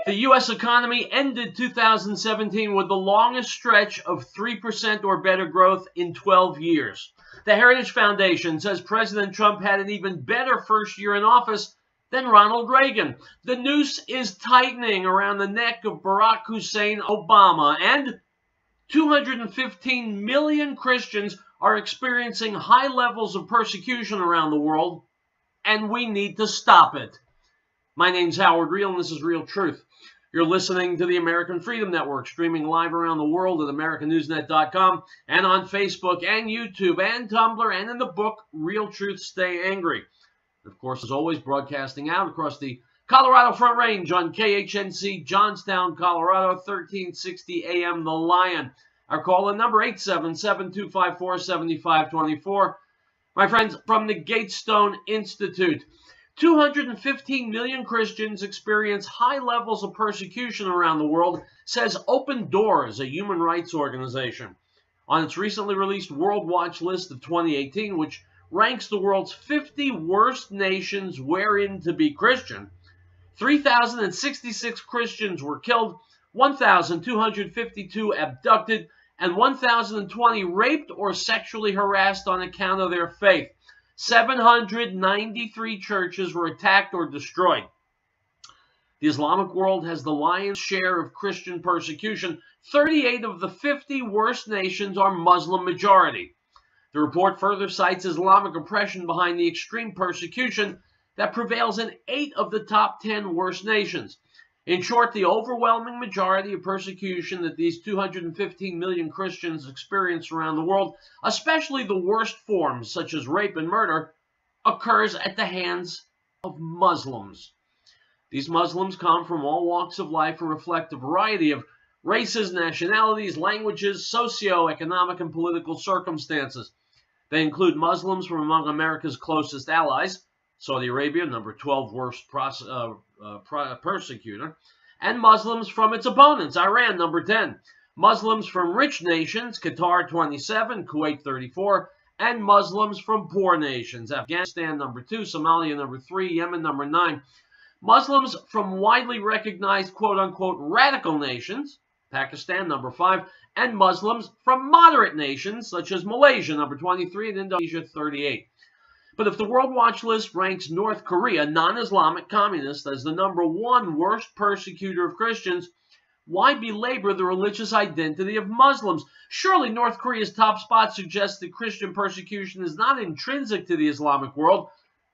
The U.S. economy ended 2017 with the longest stretch of 3% or better growth in 12 years. The Heritage Foundation says President Trump had an even better first year in office than Ronald Reagan. The noose is tightening around the neck of Barack Hussein Obama, and 215 million Christians are experiencing high levels of persecution around the world, and we need to stop it. My name's Howard Riell, and this is Riell Truth. You're listening to the American Freedom Network, streaming live around the world at AmericanNewsNet.com and on Facebook and YouTube and Tumblr and in the book, Riell Truth, Stay Angry. Of course, as always, broadcasting out across the Colorado Front Range on KHNC, Johnstown, Colorado, 1360 AM, The Lion. Our call-in number, 877-254-7524. My friends, from the Gatestone Institute, 215 million Christians experience high levels of persecution around the world, says Open Doors, a human rights organization. On its recently released World Watch list of 2018, which ranks the world's 50 worst nations wherein to be Christian, 3,066 Christians were killed, 1,252 abducted, and 1,020 raped or sexually harassed on account of their faith. 793 churches were attacked or destroyed. The Islamic world has the lion's share of Christian persecution. 38 of the 50 worst nations are Muslim majority. The report further cites Islamic oppression behind the extreme persecution that prevails in 8 of the top 10 worst nations. In short, the overwhelming majority of persecution that these 215 million Christians experience around the world, especially the worst forms such as rape and murder, occurs at the hands of Muslims. These Muslims come from all walks of life and reflect a variety of races, nationalities, languages, socio-economic and political circumstances. They include Muslims from among America's closest allies, Saudi Arabia, number 12 worst persecutor, and Muslims from its opponents, Iran, number 10. Muslims from rich nations, Qatar, 27, Kuwait, 34, and Muslims from poor nations, Afghanistan, number 2, Somalia, number 3, Yemen, number 9. Muslims from widely recognized quote-unquote radical nations, Pakistan, number 5, and Muslims from moderate nations, such as Malaysia, number 23, and Indonesia, 38. But if the World Watch list ranks North Korea, non-Islamic communist, as the number 1 worst persecutor of Christians, why belabor the religious identity of Muslims? Surely North Korea's top spot suggests that Christian persecution is not intrinsic to the Islamic world,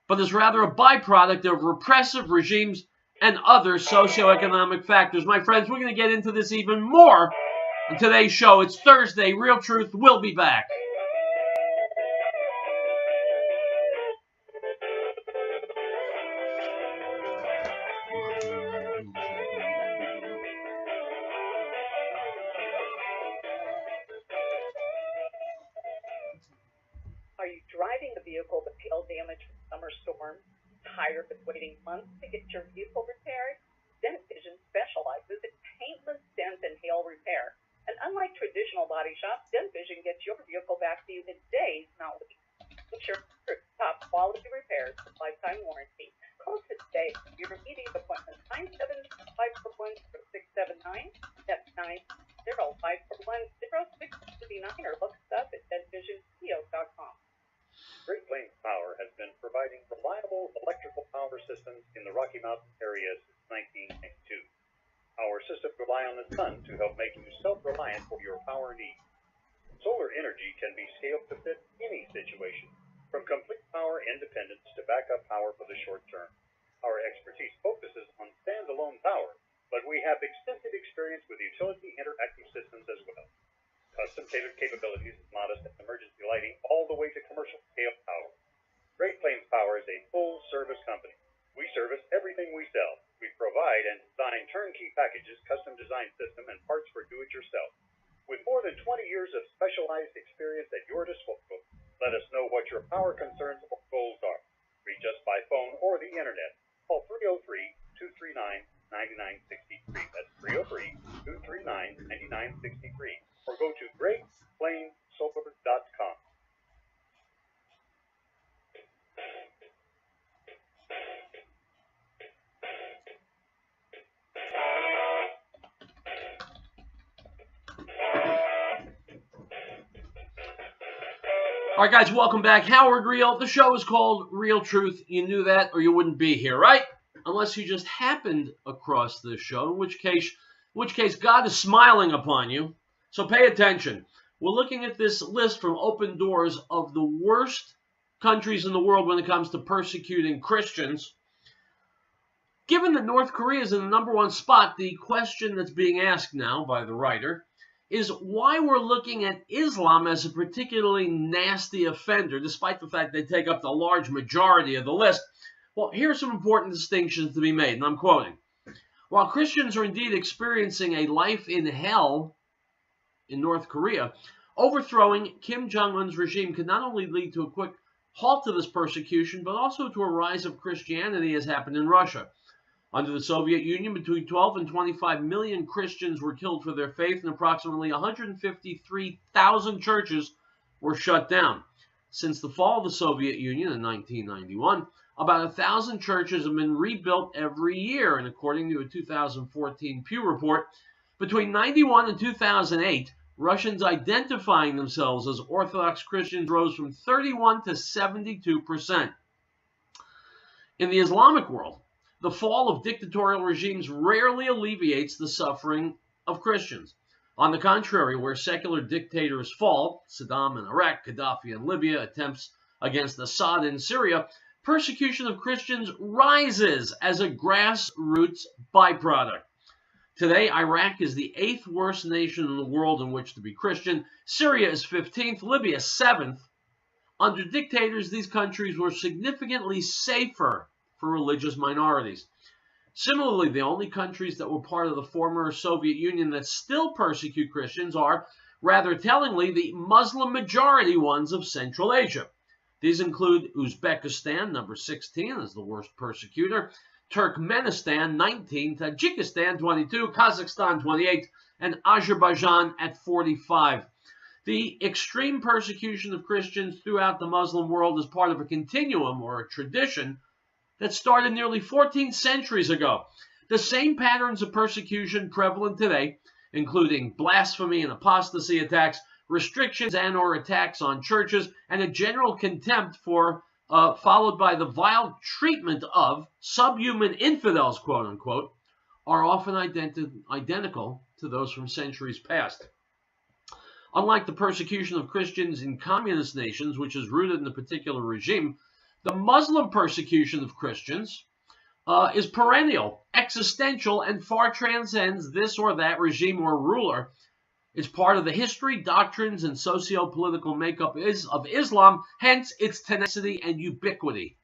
but is rather a byproduct of repressive regimes and other socioeconomic factors. My friends, we're going to get into this even more in today's show. It's Thursday. Riell Truth will be back. Are you driving a vehicle with hail damage from summer storms? Tired of waiting months to get your vehicle repaired? Dent Vision specializes in paintless dent and hail repair. And unlike traditional body shops, Dent Vision gets your vehicle back to you in days, not weeks. Ensure top quality repairs with lifetime warranty. Call today for your immediate appointment, 975410679. That's 905410679, or look us up at dentvisionco.com. Great Plains Power has been providing reliable electrical power systems in the Rocky Mountain area since 1992. Our systems rely on the sun to help make you self-reliant for your power needs. Solar energy can be scaled to fit any situation, from complete power independence to backup power for the short term. Our expertise focuses on standalone power, but we have extensive experience with utility interactive systems as well. Custom-tailored capabilities, modest emergency lighting, all the way to commercial-scale power. Great Plains Power is a full-service company. We service everything we sell. We provide and design turnkey packages, custom-designed system, and parts for do-it-yourself. With more than 20 years of specialized experience at your disposal, let us know what your power concerns or goals are. Reach us by phone or the internet. Call 303-239-9963. That's 303-239-9963. Or go to GreatPlainsSolar.com. All right, guys, welcome back. Howard Riell. The show is called Riell Truth. You knew that or you wouldn't be here, right? Unless you just happened across this show, in which case God is smiling upon you. So pay attention. We're looking at this list from Open Doors of the worst countries in the world when it comes to persecuting Christians. Given that North Korea is in the #1 spot, the question that's being asked now by the writer is why we're looking at Islam as a particularly nasty offender, despite the fact they take up the large majority of the list. Well, here are some important distinctions to be made, and I'm quoting. While Christians are indeed experiencing a life in hell in North Korea, overthrowing Kim Jong-un's regime could not only lead to a quick halt to this persecution, but also to a rise of Christianity as happened in Russia. Under the Soviet Union, between 12 and 25 million Christians were killed for their faith, and approximately 153,000 churches were shut down. Since the fall of the Soviet Union in 1991, about 1,000 churches have been rebuilt every year, and according to a 2014 Pew report, between 1991 and 2008, Russians identifying themselves as Orthodox Christians rose from 31 to 72%. In the Islamic world, the fall of dictatorial regimes rarely alleviates the suffering of Christians. On the contrary, where secular dictators fall, Saddam in Iraq, Gaddafi in Libya, attempts against Assad in Syria, persecution of Christians rises as a grassroots byproduct. Today, Iraq is the 8th worst nation in the world in which to be Christian. Syria is 15th, Libya 7th. Under dictators, these countries were significantly safer for religious minorities. Similarly, the only countries that were part of the former Soviet Union that still persecute Christians are, rather tellingly, the Muslim majority ones of Central Asia. These include Uzbekistan, number 16, as the worst persecutor, Turkmenistan, 19, Tajikistan, 22, Kazakhstan, 28, and Azerbaijan at 45. The extreme persecution of Christians throughout the Muslim world is part of a continuum or a tradition that started nearly 14 centuries ago. The same patterns of persecution prevalent today, including blasphemy and apostasy attacks, restrictions and or attacks on churches, and a general contempt for, followed by the vile treatment of subhuman infidels, quote unquote, are often identical to those from centuries past. Unlike the persecution of Christians in communist nations, which is rooted in a particular regime, the Muslim persecution of Christians is perennial, existential, and far transcends this or that regime or ruler. It's part of the history, doctrines, and socio-political makeup of Islam, hence its tenacity and ubiquity.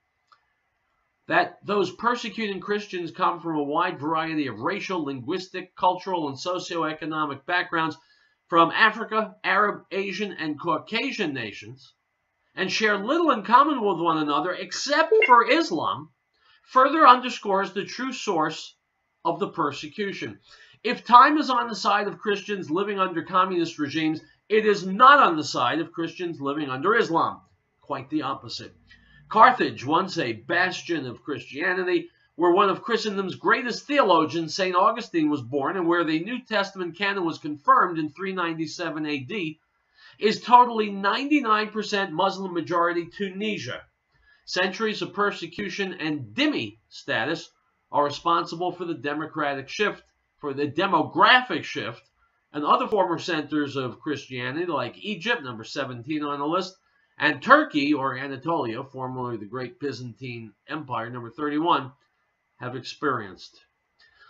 That those persecuting Christians come from a wide variety of racial, linguistic, cultural, and socioeconomic backgrounds from Africa, Arab, Asian, and Caucasian nations, and share little in common with one another except for Islam, further underscores the true source of the persecution. If time is on the side of Christians living under communist regimes, it is not on the side of Christians living under Islam. Quite the opposite. Carthage, once a bastion of Christianity, where one of Christendom's greatest theologians, St. Augustine, was born, and where the New Testament canon was confirmed in 397 AD, is totally 99% Muslim majority Tunisia. Centuries of persecution and dhimmi status are responsible for the demographic shift, and other former centers of Christianity like Egypt, number 17 on the list, and Turkey, or Anatolia, formerly the Great Byzantine Empire, number 31, have experienced.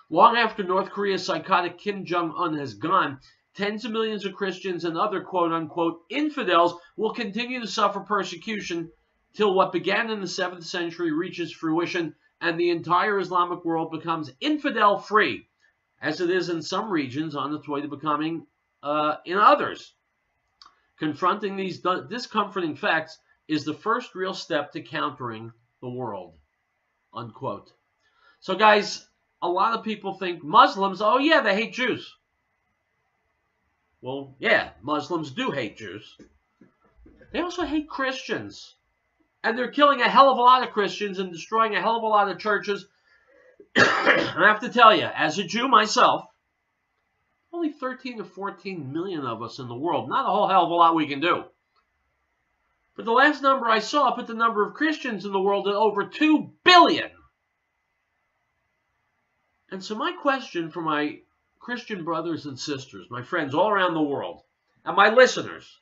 Long after North Korea's psychotic Kim Jong-un has gone, tens of millions of Christians and other quote-unquote infidels will continue to suffer persecution till what began in the 7th century reaches fruition and the entire Islamic world becomes infidel-free, as it is in some regions on its way to becoming in others. Confronting these discomforting facts is the first real step to countering the world, unquote. So guys, a lot of people think Muslims, oh yeah, they hate Jews. Well, yeah, Muslims do hate Jews. They also hate Christians. And they're killing a hell of a lot of Christians and destroying a hell of a lot of churches. I have to tell you, as a Jew myself, only 13 to 14 million of us in the world. Not a whole hell of a lot we can do. But the last number I saw put the number of Christians in the world at over 2 billion. And so my question for my Christian brothers and sisters, my friends all around the world, and my listeners,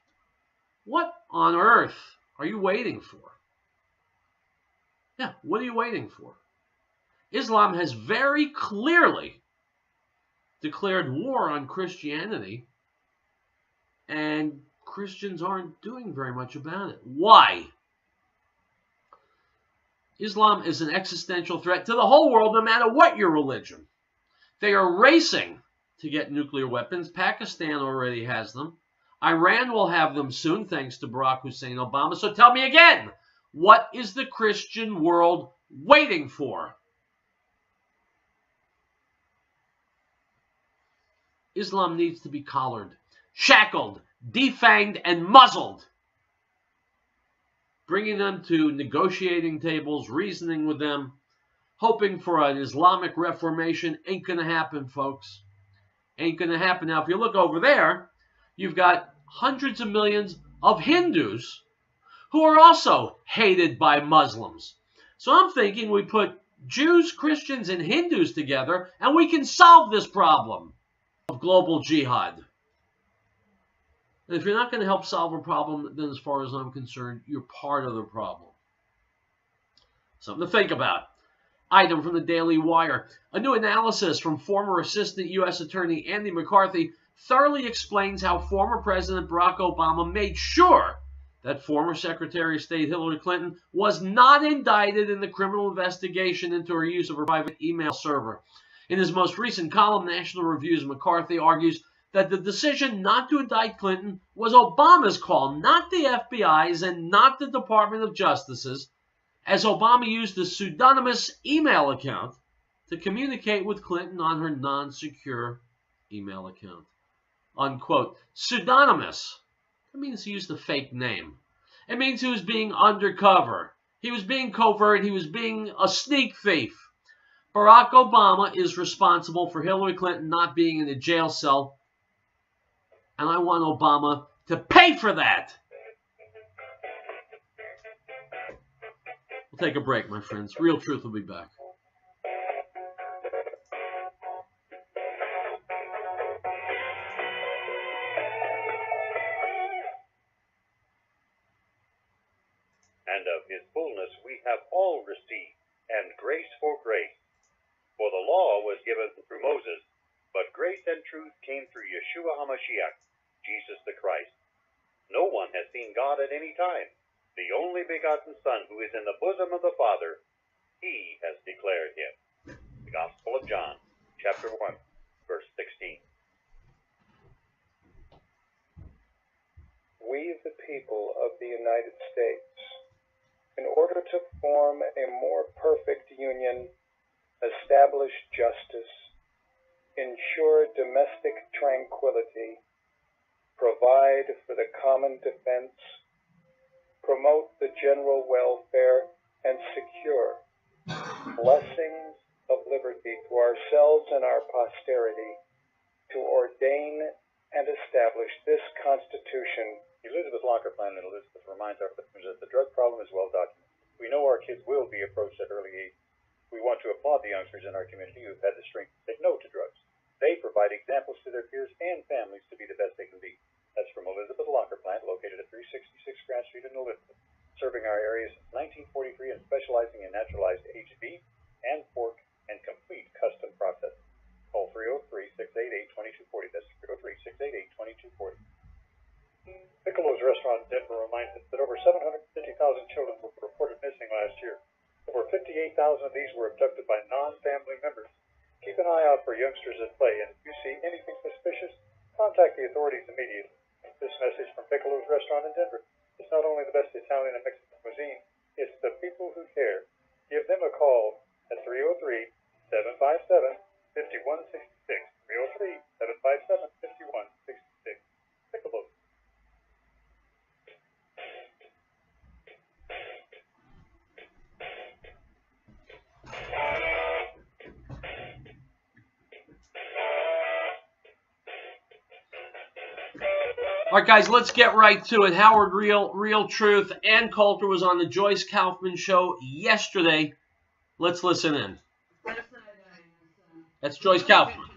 what on earth are you waiting for? Yeah, what are you waiting for? Islam has very clearly declared war on Christianity, and Christians aren't doing very much about it. Why? Islam is an existential threat to the whole world, no matter what your religion. They are racing to get nuclear weapons. Pakistan already has them. Iran will have them soon, thanks to Barack Hussein Obama. So tell me again, what is the Christian world waiting for? Islam needs to be collared, shackled, defanged, and muzzled. Bringing them to negotiating tables, reasoning with them, hoping for an Islamic reformation ain't going to happen, folks. Ain't going to happen. Now, if you look over there, you've got hundreds of millions of Hindus who are also hated by Muslims. So I'm thinking we put Jews, Christians, and Hindus together, and we can solve this problem of global jihad. And if you're not going to help solve a problem, then as far as I'm concerned, you're part of the problem. Something to think about. Item from the Daily Wire. A new analysis from former Assistant U.S. Attorney Andy McCarthy thoroughly explains how former President Barack Obama made sure that former Secretary of State Hillary Clinton was not indicted in the criminal investigation into her use of her private email server. In his most recent column, National Review's McCarthy argues that the decision not to indict Clinton was Obama's call, not the FBI's and not the Department of Justice's, as Obama used a pseudonymous email account to communicate with Clinton on her non-secure email account. Unquote. Pseudonymous. That means he used a fake name. It means he was being undercover. He was being covert. He was being a sneak thief. Barack Obama is responsible for Hillary Clinton not being in a jail cell, and I want Obama to pay for that. We'll take a break, my friends. Riell Truth will be back. And of his fullness we have all received, and grace for grace. For the law was given through Moses, but grace and truth came through Yeshua HaMashiach, Jesus the Christ. No one has seen God at any time. The only begotten Son, who is in the bosom of the Father, he has declared him. The Gospel of John, chapter 1, verse 16. We, the people of the United States, in order to form a more perfect union, establish justice, ensure domestic tranquility, provide for the common defense, promote the general welfare, and secure blessings of liberty to ourselves and our posterity, to ordain and establish this Constitution. Elizabeth Lockerplan and Elizabeth reminds our listeners that the drug problem is well documented. We know our kids will be approached at early age. We want to applaud the youngsters in our community who have had the strength to say no to drugs. They provide examples to their peers and families to be the best they can be. That's from Elizabeth Locker Plant, located at 366 Grant Street in Elizabeth, serving our area since 1943 and specializing in naturalized aged beef and pork and complete custom processing. Call 303-688-2240. That's 303-688-2240. Piccolo's restaurant in Denver reminds us that over 750,000 children were reported missing last year. Over 58,000 of these were abducted by non-family members. Keep an eye out for youngsters at play, and if you see anything suspicious, contact the authorities immediately. This message from Piccolo's restaurant in Denver. It's not only the best Italian and Mexican cuisine, it's the people who care. Give them a call at 303-757-5166. 303-757-5166. Piccolo's. All right, guys, let's get right to it. Howard Riell Truth, and Coulter was on the Joyce Kaufman show yesterday. Let's listen in. That's Joyce Kaufman.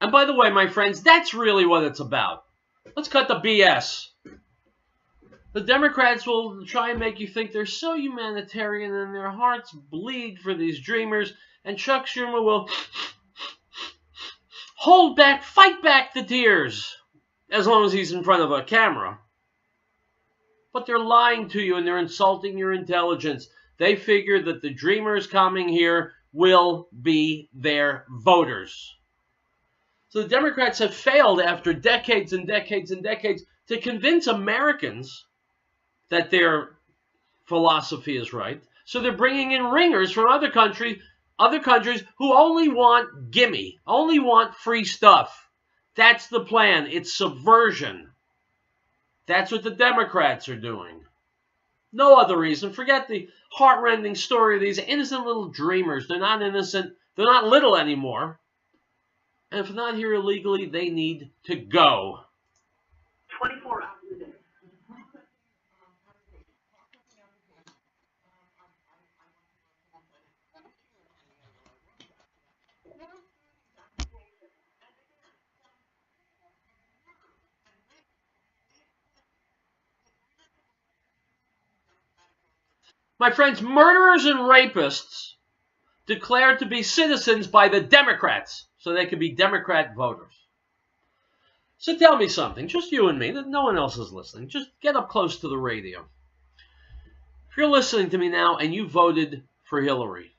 And by the way, my friends, that's really what it's about. Let's cut the BS. The Democrats will try and make you think they're so humanitarian and their hearts bleed for these dreamers, and Chuck Schumer will hold back, fight back the tears, as long as he's in front of a camera. But they're lying to you and they're insulting your intelligence. They figure that the dreamers coming here will be their voters. So the Democrats have failed after decades and decades and decades to convince Americans that their philosophy is right. So they're bringing in ringers from other countries who only want gimme, only want free stuff. That's the plan. It's subversion. That's what the Democrats are doing. No other reason. Forget the heartrending story of these innocent little dreamers. They're not innocent. They're not little anymore. And if they're not here illegally, they need to go. 24 hours a day. My friends, murderers and rapists declared to be citizens by the Democrats so they could be Democrat voters. So tell me something, just you and me, that no one else is listening. Just get up close to the radio. If you're listening to me now and you voted for Hillary,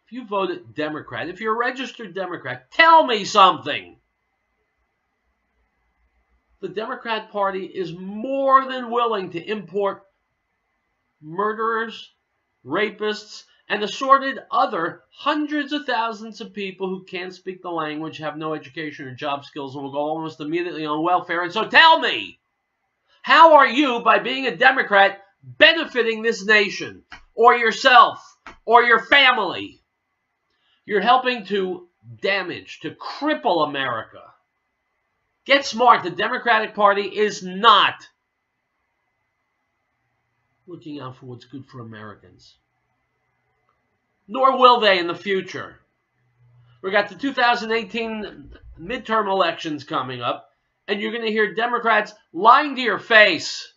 if you voted Democrat, if you're a registered Democrat, tell me something. The Democrat Party is more than willing to import murderers, rapists, and assorted other hundreds of thousands of people who can't speak the language, have no education or job skills, and will go almost immediately on welfare. And so tell me, how are you, by being a Democrat, benefiting this nation, or yourself, or your family? You're helping to damage, to cripple America. Get smart. The Democratic Party is not looking out for what's good for Americans. Nor will they in the future. We got the 2018 midterm elections coming up, and you're going to hear Democrats lying to your face,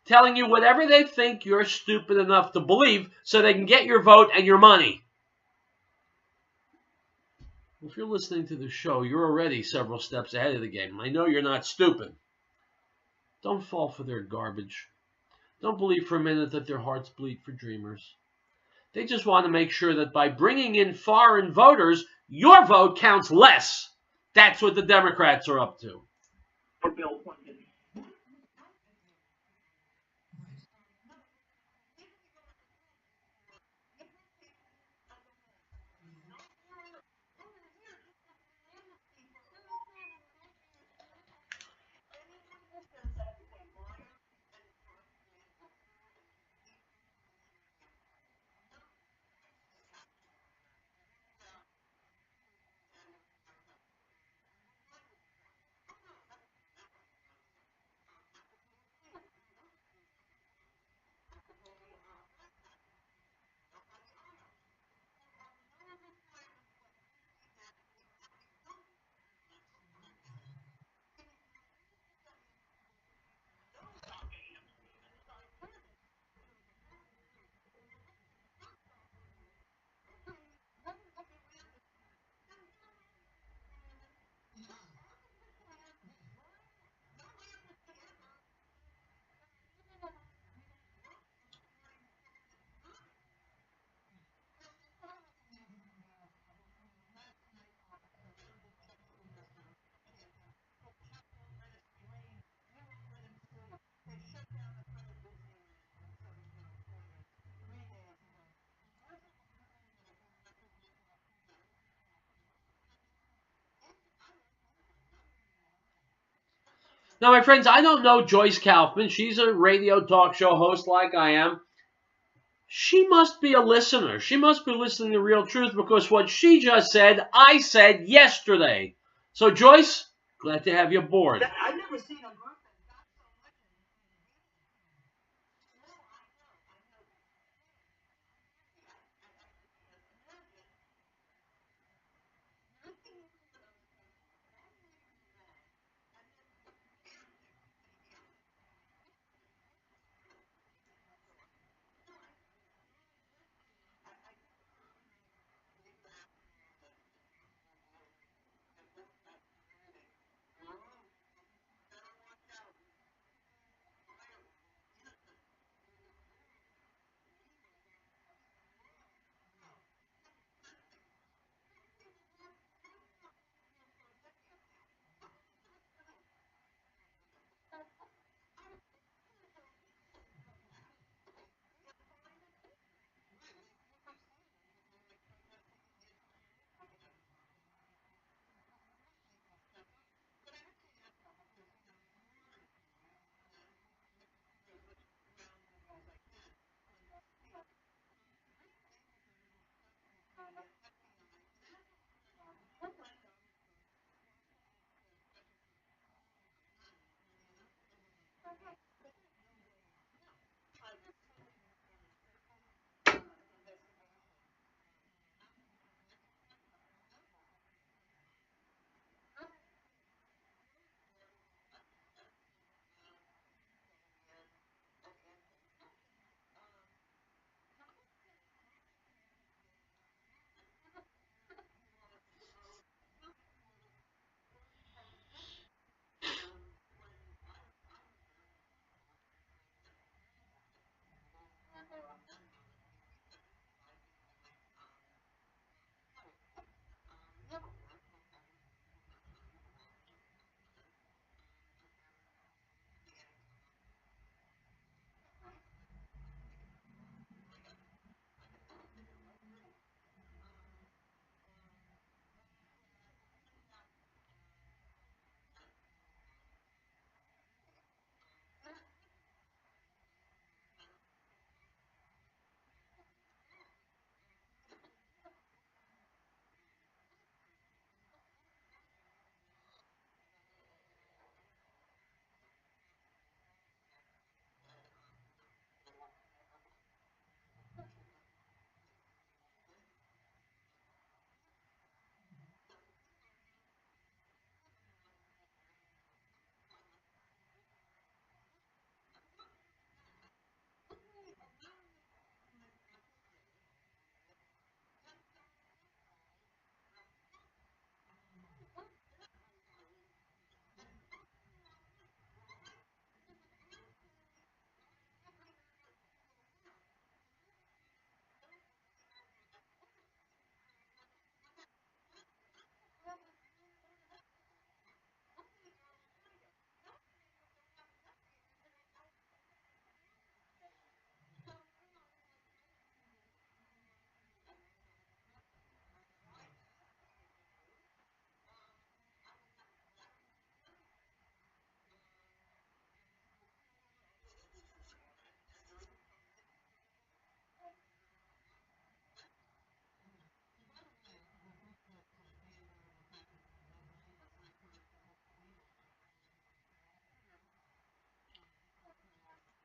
telling you whatever they think you're stupid enough to believe so they can get your vote and your money. If you're listening to the show, you're already several steps ahead of the game. I know you're not stupid. Don't fall for their garbage. Don't believe for a minute that their hearts bleed for dreamers. They just want to make sure that by bringing in foreign voters, your vote counts less. That's what the Democrats are up to. For Bill Clinton. Now, my friends, I don't know Joyce Kaufman. She's a radio talk show host like I am. She must be a listener. She must be listening to Riell Truth, because what she just said, I said yesterday. So, Joyce, glad to have you aboard. I've never seen a group that's got so much.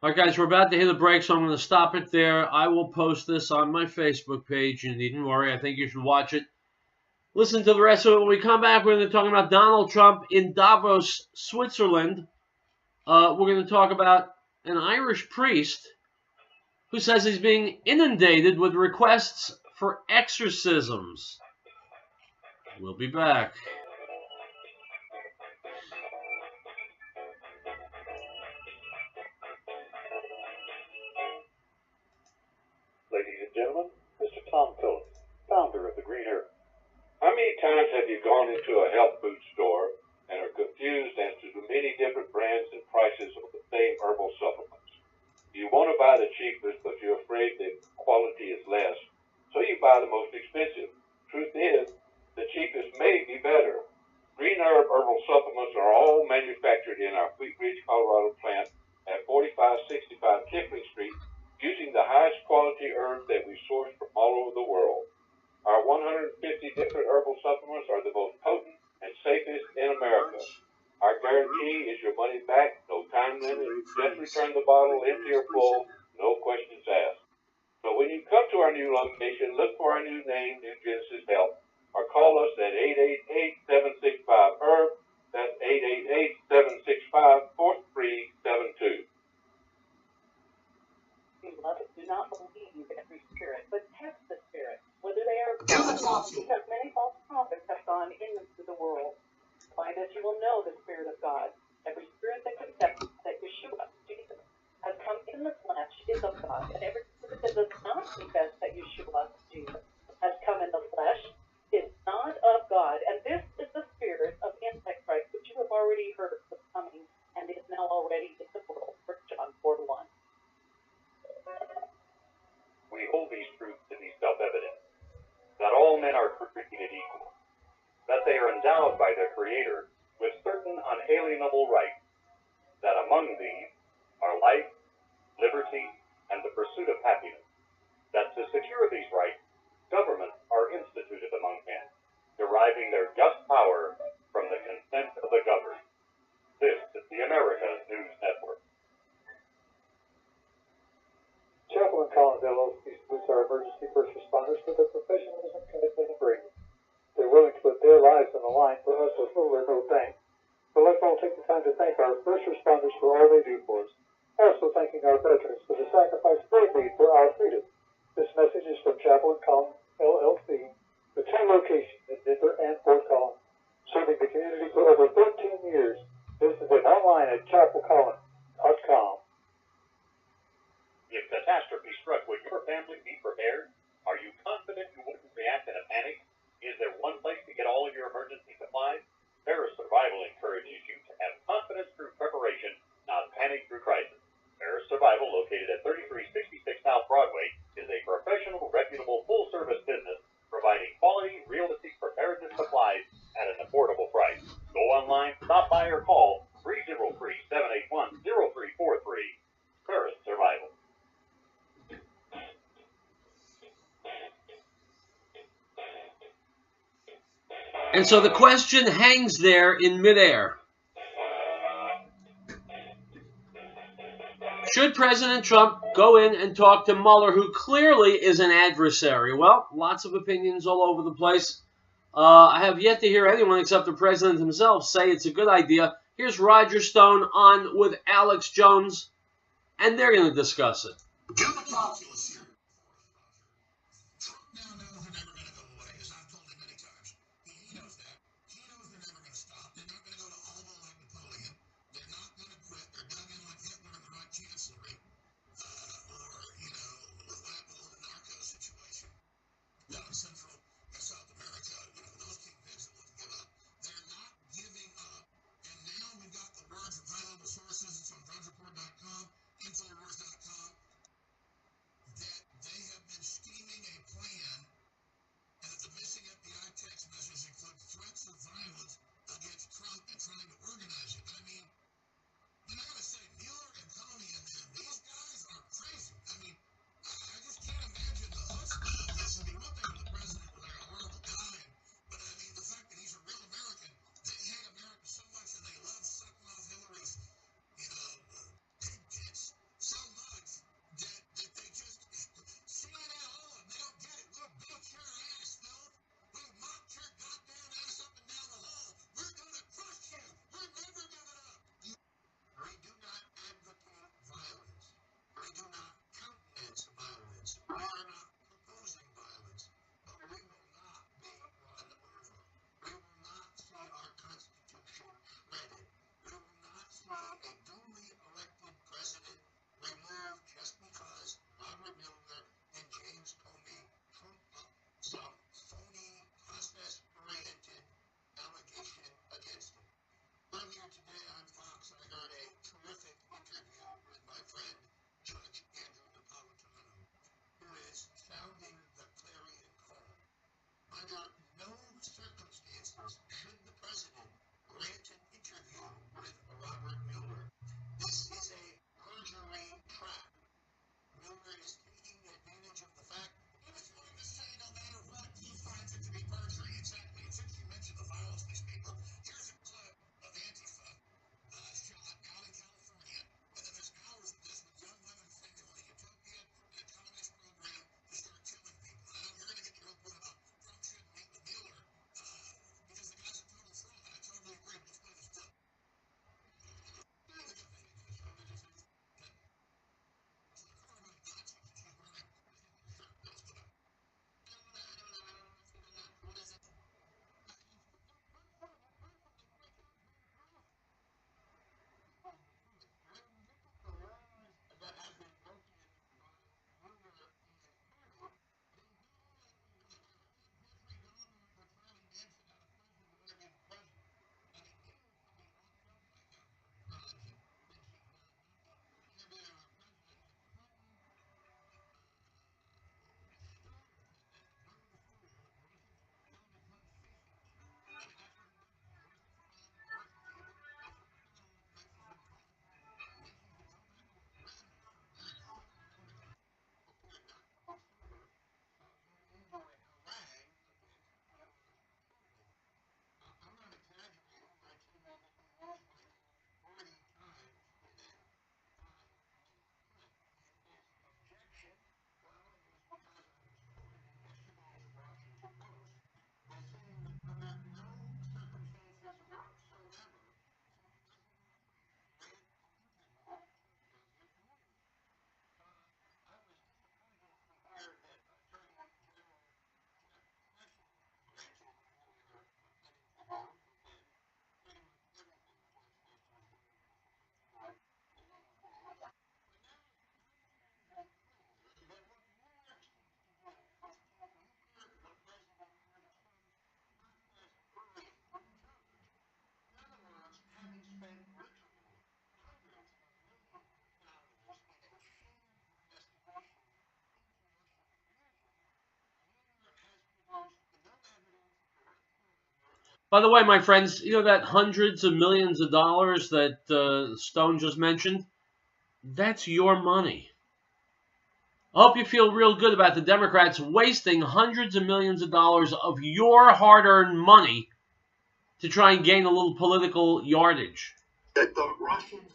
All right, guys, we're about to hit a break, so I'm going to stop it there. I will post this on my Facebook page. You needn't worry. I think you should watch it. Listen to the rest of it. When we come back, we're going to talk about Donald Trump in Davos, Switzerland. We're going to talk about an Irish priest who says he's being inundated with requests for exorcisms. We'll be back. Ladies and gentlemen, Mr. Tom Phillips, founder of the Green Earth. How many times have you gone into a health food store and are confused as to the many different brands and prices of the same herbal supplements? You want to buy the cheapest, but you're afraid the quality is less, so you buy the most expensive. Truth is, the cheapest may be better. Green Herb herbal supplements are all manufactured in our Wheat Ridge, Colorado plant at 4565 Kipling Street, using the highest quality herbs that we source from all over the world. Our 150 different herbal supplements are the most potent and safest in America. Our guarantee is your money back, no time limit, just return the bottle empty or full, no questions asked. So when you come to our new location, look for our new name, New Genesis Health, or call us at 888-765-HERB. That's 888-765-4372. Beloved, do not believe every spirit, but test the spirit, whether they are God, because many false prophets have gone into the world. By this you will know the Spirit of God. Every spirit that confesses that Yeshua, Jesus, has come in the flesh is of God, and every spirit that does not confess that Yeshua, Jesus, has come in the flesh is not of God. And this is the spirit of Antichrist, which you have already heard was coming, and is now already in the world. 1 John 4:1. We hold these truths to be self-evident, that all men are created equal, that they are endowed by their Creator with certain unalienable rights, that among these are life, liberty, and the pursuit of happiness, that to secure these rights, governments are instituted among men, deriving their just power from the consent of the governed. This is the America News Network. Chaplain Collins LLC salutes our emergency first responders for their professionalism, commitment, and bravery. They're willing to put their lives on the line for us with little or no thanks. So let's all take the time to thank our first responders for all they do for us. Also thanking our veterans for the sacrifice they made for our freedom. This message is from Chaplain Collins LLC, the two locations in Denver and Fort Collins, serving the community for over 13 years. Visit them online at chapelcollins.com. If catastrophe struck, would your family be prepared? Are you confident you wouldn't react in a panic? Is there one place to get all of your emergency supplies? Ferris Survival encourages you to have confidence through preparation, not panic through crisis. Ferris Survival, located at 3366 South Broadway, is a professional, reputable, full-service business providing quality, realistic preparedness supplies at an affordable price. Go online, stop by, or call 303-781-0343. Ferris Survival. And so the question hangs there in midair. Should President Trump go in and talk to Mueller, who clearly is an adversary? Well, lots of opinions all over the place. I have yet to hear anyone except the president himself say it's a good idea. Here's Roger Stone on with Alex Jones, and they're going to discuss it. Give the calculus here. Trump now knows they're never going to go away, as I've told him many times. He knows that. He knows they're never going to stop. They're not going to go to Alba like Napoleon. They're not going to quit. They're dug in like Hitler in the right chancellery. Or, the narco situation. Down in Central and South America, those kingpins that want to give up. They're not giving up. And now we've got the word from high-level sources. It's on drudgereport.com, infowars.com. By the way, my friends, you know that hundreds of millions of dollars that Stone just mentioned? That's your money. I hope you feel real good about the Democrats wasting hundreds of millions of dollars of your hard-earned money to try and gain a little political yardage. That the Russians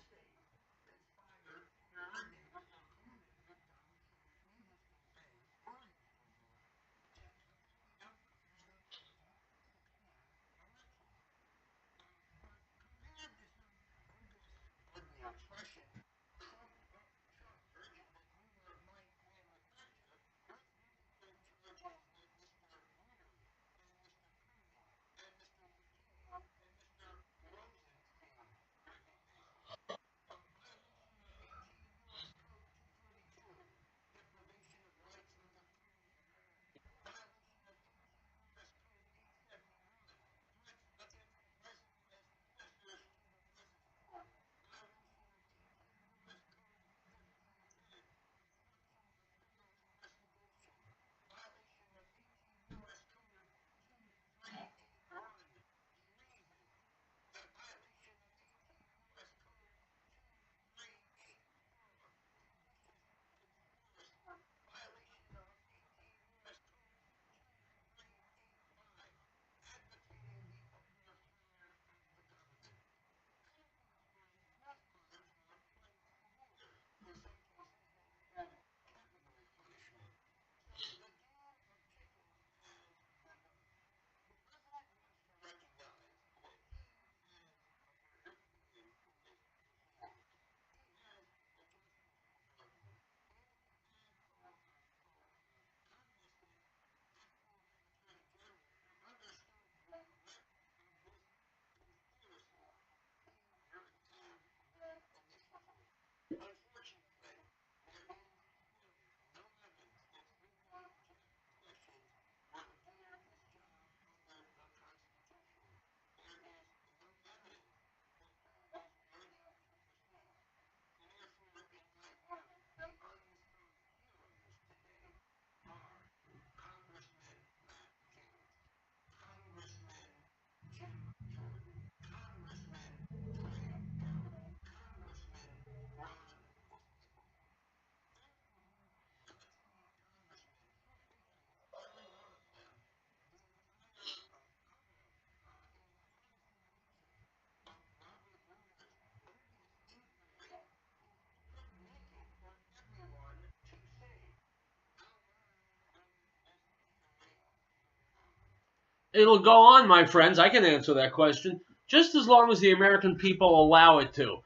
It'll go on, my friends. I can answer that question just as long as the American people allow it to.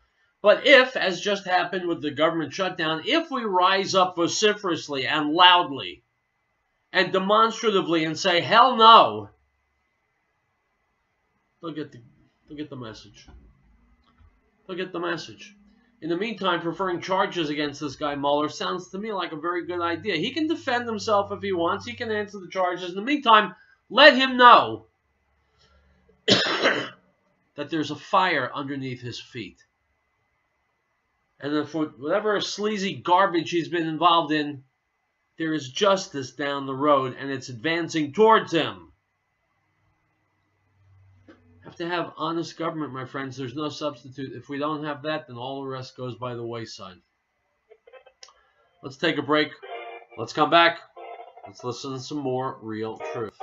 But if, as just happened with the government shutdown, if we rise up vociferously and loudly and demonstratively and say, hell no, they'll get the message. They'll get the message. In the meantime, preferring charges against this guy Mueller sounds to me like a very good idea. He can defend himself if he wants. He can answer the charges. In the meantime, let him know that there's a fire underneath his feet. And that for whatever sleazy garbage he's been involved in, there is justice down the road, and it's advancing towards him. Have to have honest government, my friends. There's no substitute. If we don't have that, then all the rest goes by the wayside. Let's take a break. Let's come back. Let's listen to some more Riell Truth.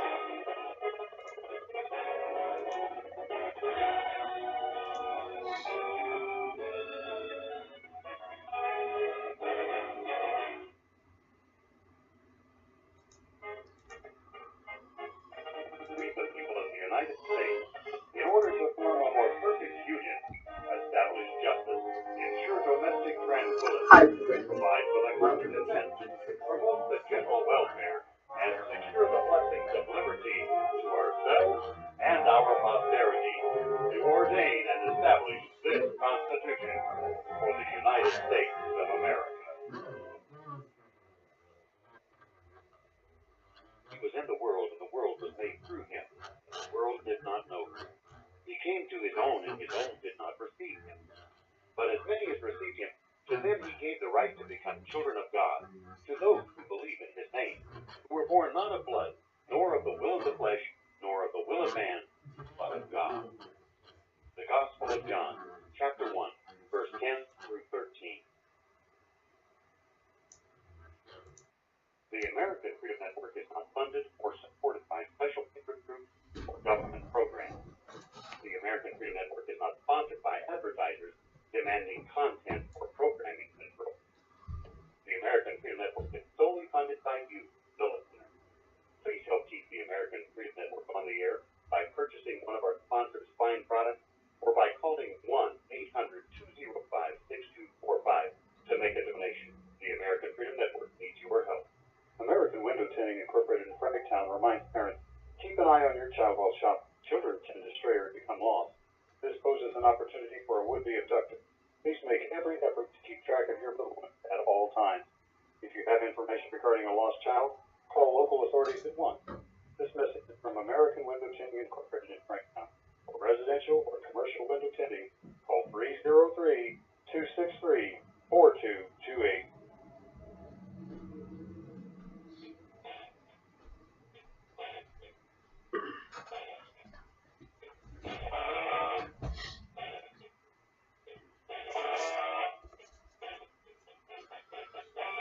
Born not of blood, nor of the will of the flesh, nor of the will of man, but of child while shopping. Children tend to stray or become lost. This poses an opportunity for a would-be abductor. Please make every effort to keep track of your little one at all times. If you have information regarding a lost child, call local authorities at once. This message is from American Window Tinting Incorporated in Franklin. For residential or commercial window tinting, call 303-263-4228.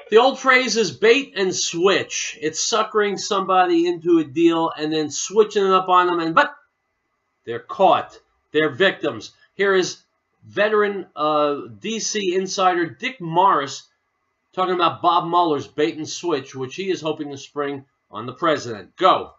The old phrase is bait and switch. It's suckering somebody into a deal and then switching it up on them, but they're caught. They're victims. Here is veteran DC insider Dick Morris talking about Bob Mueller's bait and switch, which he is hoping to spring on the president. Go.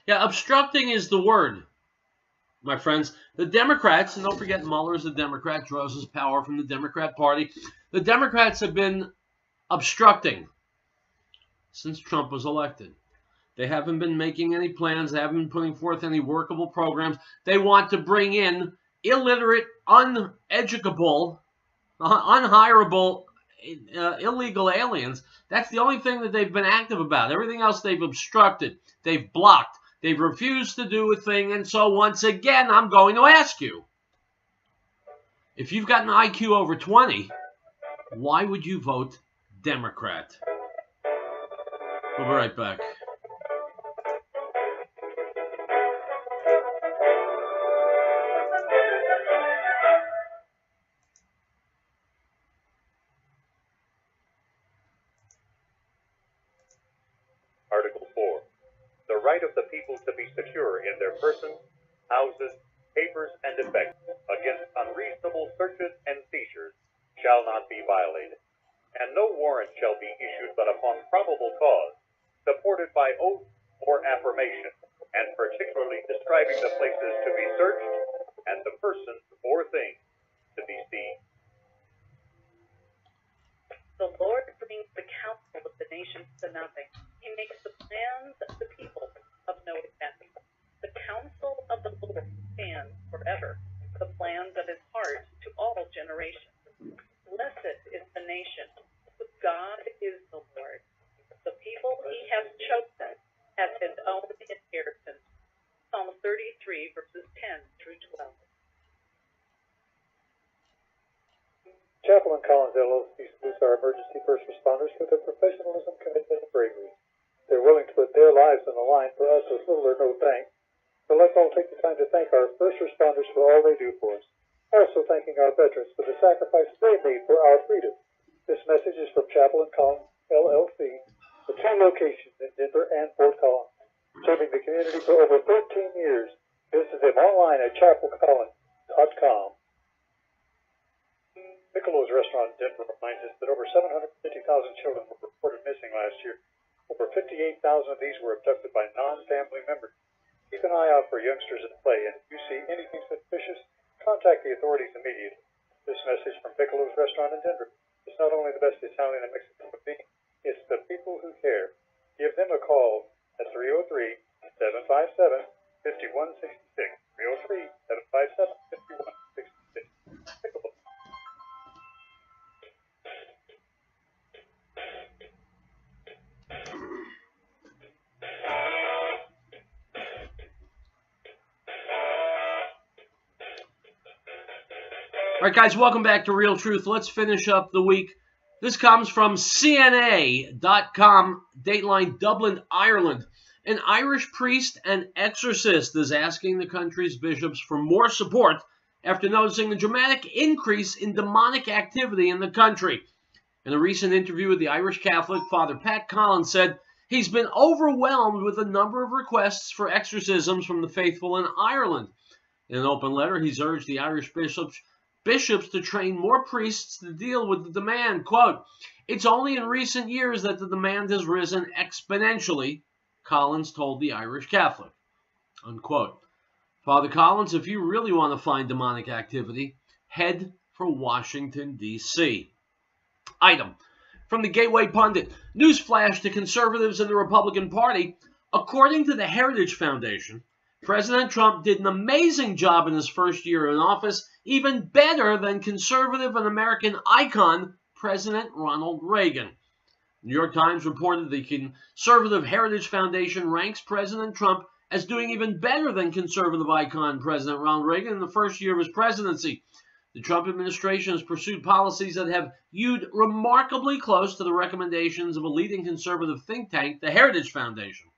Yeah, obstructing is the word, my friends. The Democrats, and don't forget Mueller's a Democrat, draws his power from the Democrat Party. The Democrats have been obstructing since Trump was elected. They haven't been making any plans. They haven't been putting forth any workable programs. They want to bring in illiterate, uneducable, unhirable, illegal aliens. That's the only thing that they've been active about. Everything else they've obstructed. They've blocked. They've refused to do a thing. And so once again, I'm going to ask you, if you've got an IQ over 20, why would you vote Democrat? We'll be right back. Article 4. The right of the people to be secure in their persons, houses, papers, and effects against unreasonable searches and seizures shall not be violated, and no warrant shall be issued but upon probable cause, supported by oath or affirmation, and particularly describing the places to be searched and the persons or things to be seized. The Lord brings the counsel of the nations to nothing. He makes the plans of the people of no effect. The counsel of the Lord stands forever, the plans of his heart to all generations. Blessed is the nation whose God is the Lord, the people he has chosen as his own inheritance. Psalm 33, verses 10 through 12. Chapel and Collins LLC salutes our emergency first responders for their professionalism, commitment, and bravery. They're willing to put their lives on the line for us with little or no thanks. So let's all take the time to thank our first responders for all they do for us. Also thanking our veterans for the sacrifices they made for our freedom. This message is from Chapel and Collins LLC, the two locations in Denver and Fort Collins. Serving the community for over 13 years. Visit them online at chapelcollins.com. Michelot's restaurant in Denver reminds us that over 750,000 children were reported missing last year. Over 58,000 of these were abducted by non-family members. Keep an eye out for youngsters at play, and if you see anything suspicious, contact the authorities immediately. This message from Michelot's restaurant in Denver is not only the best Italian and Mexican cuisine, it's the people who care. Give them a call at 303-757-5166. 303-757-5166. Michelot. All right, guys, welcome back to Riell Truth. Let's finish up the week. This comes from CNA.com, Dateline, Dublin, Ireland. An Irish priest and exorcist is asking the country's bishops for more support after noticing a dramatic increase in demonic activity in the country. In a recent interview with the Irish Catholic, Father Pat Collins said he's been overwhelmed with a number of requests for exorcisms from the faithful in Ireland. In an open letter, he's urged the Irish bishops to train more priests to deal with the demand. Quote, "It's only in recent years that the demand has risen exponentially," Collins told the Irish Catholic. Unquote. Father Collins, if you really want to find demonic activity, head for Washington, D.C. Item from the Gateway Pundit. Newsflash to conservatives in the Republican Party. According to the Heritage Foundation, President Trump did an amazing job in his first year in office, even better than conservative and American icon President Ronald Reagan. New York Times reported the Conservative Heritage Foundation ranks President Trump as doing even better than conservative icon President Ronald Reagan in the first year of his presidency. The Trump administration has pursued policies that have hewed remarkably close to the recommendations of a leading conservative think tank, the Heritage Foundation,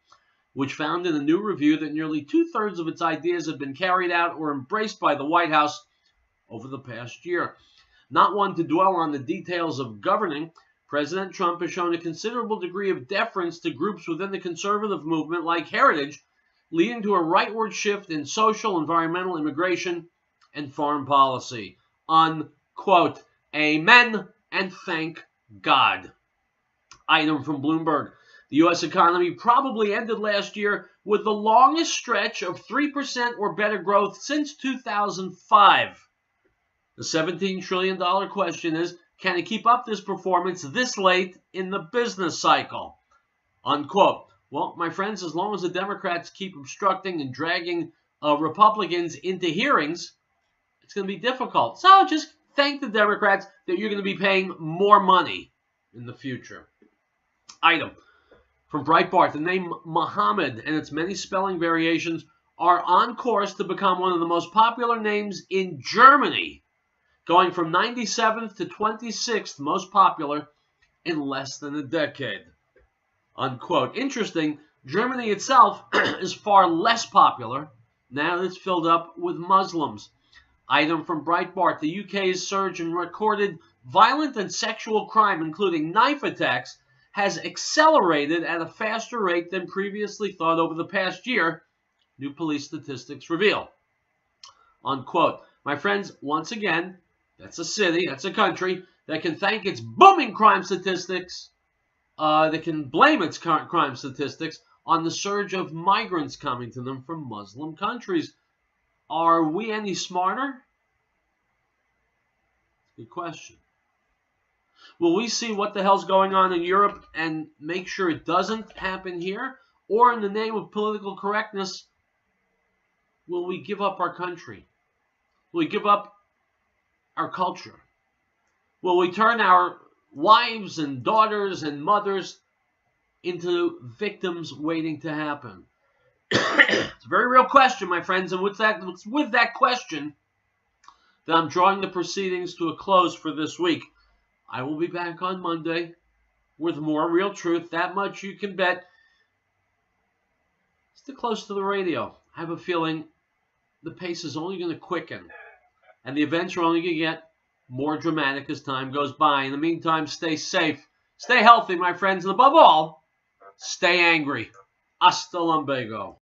which found in a new review that nearly two-thirds of its ideas had been carried out or embraced by the White House over the past year. Not one to dwell on the details of governing, President Trump has shown a considerable degree of deference to groups within the conservative movement like Heritage, leading to a rightward shift in social, environmental, immigration, and foreign policy. Unquote. Amen and thank God. Item from Bloomberg. The U.S. economy probably ended last year with the longest stretch of 3% or better growth since 2005. The $17 trillion question is, can it keep up this performance this late in the business cycle? Unquote. Well, my friends, as long as the Democrats keep obstructing and dragging Republicans into hearings, it's going to be difficult. So just thank the Democrats that you're going to be paying more money in the future. Item from Breitbart: the name Muhammad and its many spelling variations are on course to become one of the most popular names in Germany, going from 97th to 26th most popular in less than a decade. Unquote. Interesting, Germany itself is far less popular now that it's filled up with Muslims. Item from Breitbart: the UK's surge in recorded violent and sexual crime, including knife attacks, has accelerated at a faster rate than previously thought over the past year, new police statistics reveal. Unquote. My friends, once again, that's a city, that's a country that can thank its booming crime statistics, that can blame its crime statistics on the surge of migrants coming to them from Muslim countries. Are we any smarter? Good question. Will we see what the hell's going on in Europe and make sure it doesn't happen here? Or in the name of political correctness, will we give up our country? Will we give up our culture? Will we turn our wives and daughters and mothers into victims waiting to happen? It's a very real question, my friends, and with that question that I'm drawing the proceedings to a close for this week. I will be back on Monday with more Real Truth. That much you can bet. Stick close to the radio. I have a feeling the pace is only going to quicken, and the events are only going to get more dramatic as time goes by. In the meantime, stay safe, stay healthy, my friends, and above all, stay angry. Hasta lumbago.